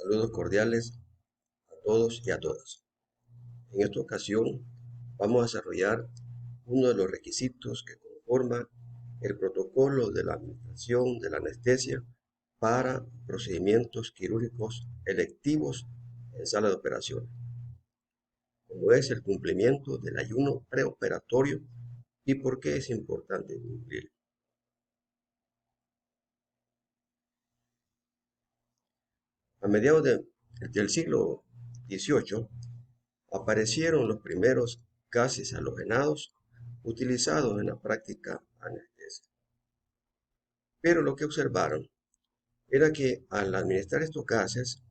Saludos cordiales a todos y a todas. En esta ocasión vamos a desarrollar uno de los requisitos que conforma el protocolo de la administración de la anestesia para procedimientos quirúrgicos electivos en sala de operaciones, como es el cumplimiento del ayuno preoperatorio y por qué es importante cumplir. A mediados del siglo XVIII aparecieron los primeros gases halogenados utilizados en la práctica anestesia. Pero lo que observaron era que al administrar estos gases,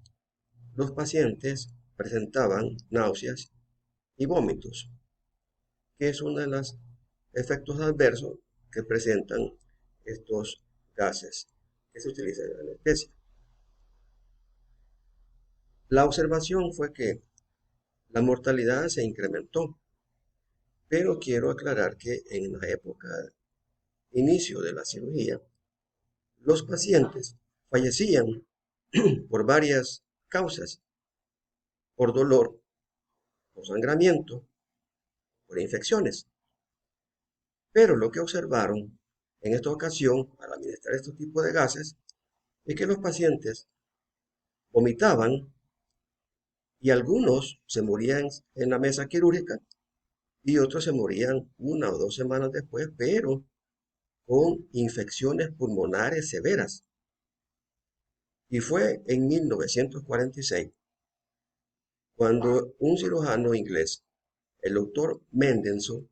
los pacientes presentaban náuseas y vómitos, que es uno de los efectos adversos que presentan estos gases que se utilizan en la anestesia. La observación fue que la mortalidad se incrementó, pero quiero aclarar que en la época de inicio de la cirugía, los pacientes fallecían por varias causas, por dolor, por sangramiento, por infecciones. Pero lo que observaron en esta ocasión, al administrar estos tipos de gases, es que los pacientes vomitaban y algunos se morían en la mesa quirúrgica y otros se morían 1 o 2 semanas después, pero con infecciones pulmonares severas. Y fue en 1946 cuando un cirujano inglés, el doctor Mendelssohn,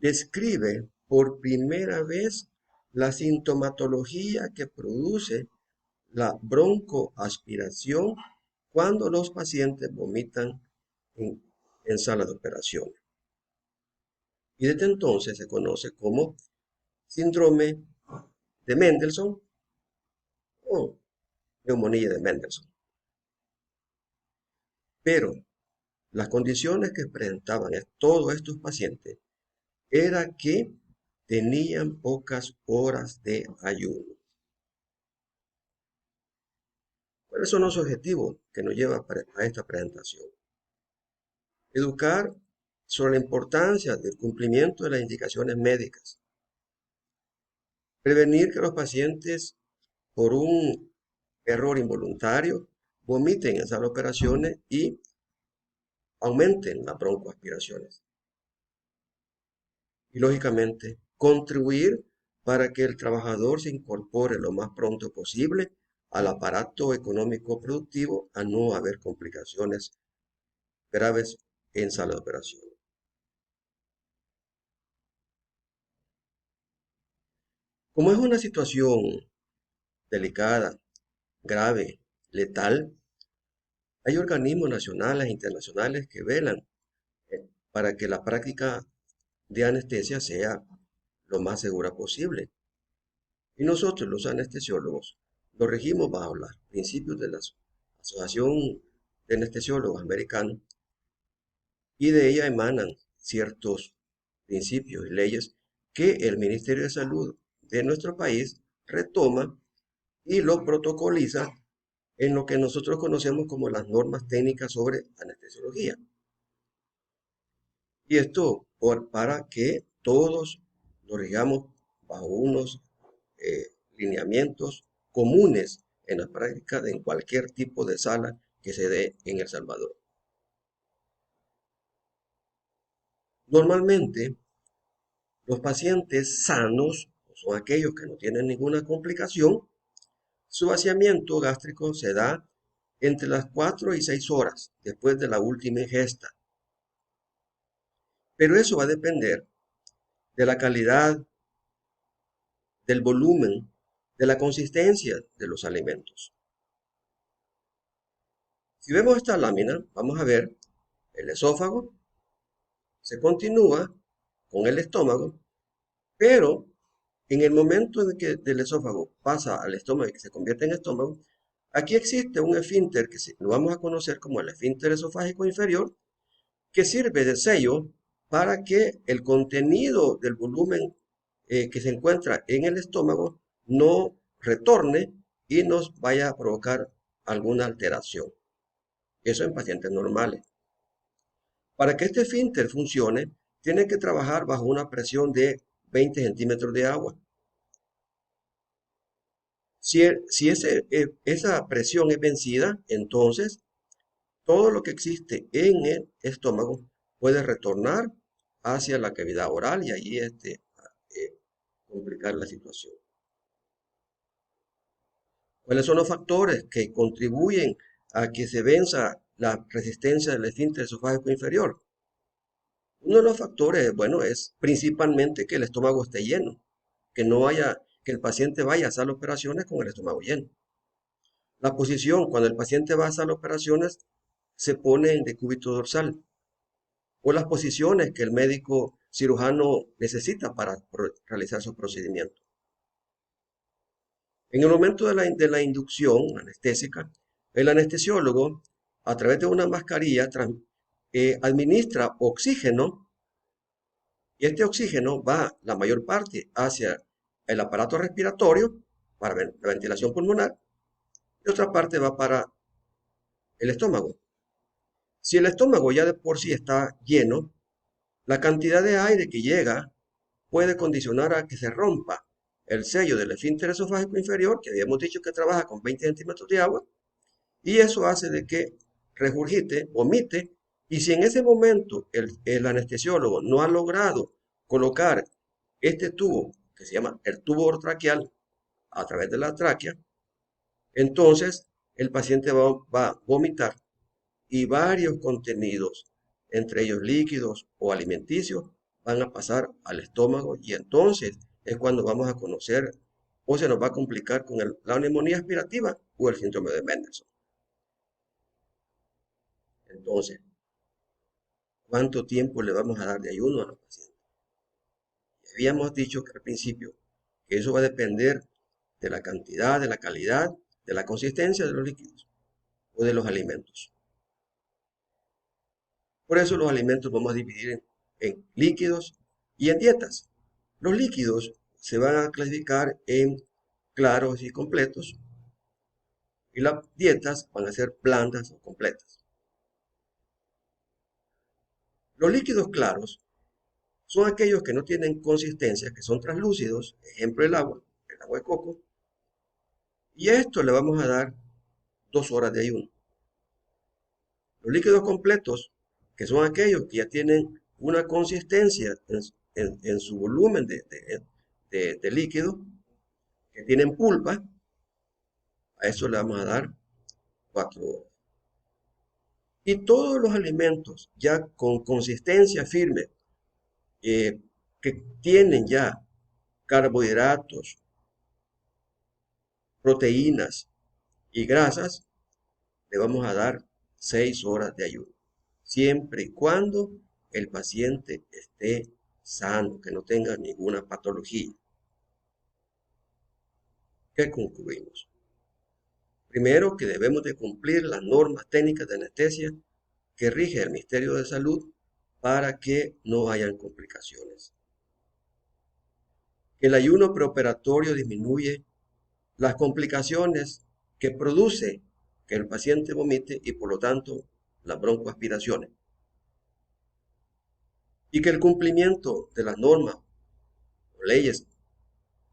describe por primera vez la sintomatología que produce la broncoaspiración cuando los pacientes vomitan en sala de operaciones. Y desde entonces se conoce como síndrome de Mendelssohn o neumonía de Mendelssohn. Pero las condiciones que presentaban todos estos pacientes era que tenían pocas horas de ayuno. ¿Cuáles son los objetivos que nos lleva a esta presentación? Educar sobre la importancia del cumplimiento de las indicaciones médicas. Prevenir que los pacientes, por un error involuntario, vomiten en sala de operaciones y aumenten las broncoaspiraciones. Y lógicamente, contribuir para que el trabajador se incorpore lo más pronto posible al aparato económico productivo a no haber complicaciones graves en sala de operación. Como es una situación delicada, grave, letal, hay organismos nacionales e internacionales que velan para que la práctica de anestesia sea lo más segura posible. Y nosotros, los anestesiólogos, nos regimos bajo los principios de la Asociación de Anestesiólogos Americanos y de ella emanan ciertos principios y leyes que el Ministerio de Salud de nuestro país retoma y lo protocoliza en lo que nosotros conocemos como las normas técnicas sobre anestesiología. Y esto para que todos nos rigamos bajo unos lineamientos comunes en la práctica de en cualquier tipo de sala que se dé en El Salvador. Normalmente, los pacientes sanos son aquellos que no tienen ninguna complicación. Su vaciamiento gástrico se da entre las 4 y 6 horas después de la última ingesta. Pero eso va a depender de la calidad, del volumen, de la consistencia de los alimentos. Si vemos esta lámina, vamos a ver el esófago, se continúa con el estómago, pero en el momento en que del esófago pasa al estómago y que se convierte en estómago, aquí existe un esfínter que lo vamos a conocer como el esfínter esofágico inferior, que sirve de sello para que el contenido del volumen que se encuentra en el estómago no retorne y nos vaya a provocar alguna alteración. Eso en pacientes normales. Para que este esfínter funcione, tiene que trabajar bajo una presión de 20 centímetros de agua. Si esa presión es vencida, entonces todo lo que existe en el estómago puede retornar hacia la cavidad oral y ahí complicar la situación. ¿Cuáles son los factores que contribuyen a que se venza la resistencia del esfínter esofágico inferior? Uno de los factores, bueno, es principalmente que el estómago esté lleno, que el paciente vaya a hacer operaciones con el estómago lleno. La posición, cuando el paciente va a hacer operaciones, se pone en decúbito dorsal, o las posiciones que el médico cirujano necesita para realizar su procedimiento. En el momento de la inducción anestésica, el anestesiólogo, a través de una mascarilla, administra oxígeno, y este oxígeno va la mayor parte hacia el aparato respiratorio para la ventilación pulmonar y otra parte va para el estómago. Si el estómago ya de por sí está lleno, la cantidad de aire que llega puede condicionar a que se rompa el sello del esfínter esofágico inferior, que habíamos dicho que trabaja con 20 centímetros de agua, y eso hace de que regurgite, vomite, y si en ese momento el anestesiólogo no ha logrado colocar este tubo, que se llama el tubo orotraqueal, a través de la tráquea, entonces el paciente va a vomitar y varios contenidos, entre ellos líquidos o alimenticios, van a pasar al estómago y entonces es cuando vamos a conocer o se nos va a complicar con la neumonía aspirativa o el síndrome de Mendelssohn. Entonces, ¿cuánto tiempo le vamos a dar de ayuno a los pacientes? Habíamos dicho que al principio que eso va a depender de la cantidad, de la calidad, de la consistencia de los líquidos o de los alimentos. Por eso los alimentos vamos a dividir en líquidos y en dietas. Los líquidos se van a clasificar en claros y completos y las dietas van a ser blandas o completas. Los líquidos claros son aquellos que no tienen consistencia, que son translúcidos, ejemplo el agua de coco, y a esto le vamos a dar 2 horas de ayuno. Los líquidos completos, que son aquellos que ya tienen una consistencia en su volumen de líquido, que tienen pulpa, a eso le vamos a dar 4 horas. Y todos los alimentos ya con consistencia firme, que tienen ya carbohidratos, proteínas y grasas, le vamos a dar 6 horas de ayuno, siempre y cuando el paciente esté sano, que no tenga ninguna patología. ¿Qué concluimos? Primero, que debemos de cumplir las normas técnicas de anestesia que rige el Ministerio de Salud para que no hayan complicaciones. El ayuno preoperatorio disminuye las complicaciones que produce que el paciente vomite y por lo tanto las broncoaspiraciones. Y que el cumplimiento de las normas o leyes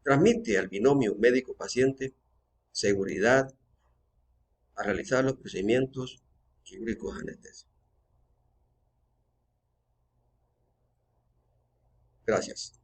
transmite al binomio médico-paciente seguridad a realizar los procedimientos quirúrgicos anestésicos. Gracias.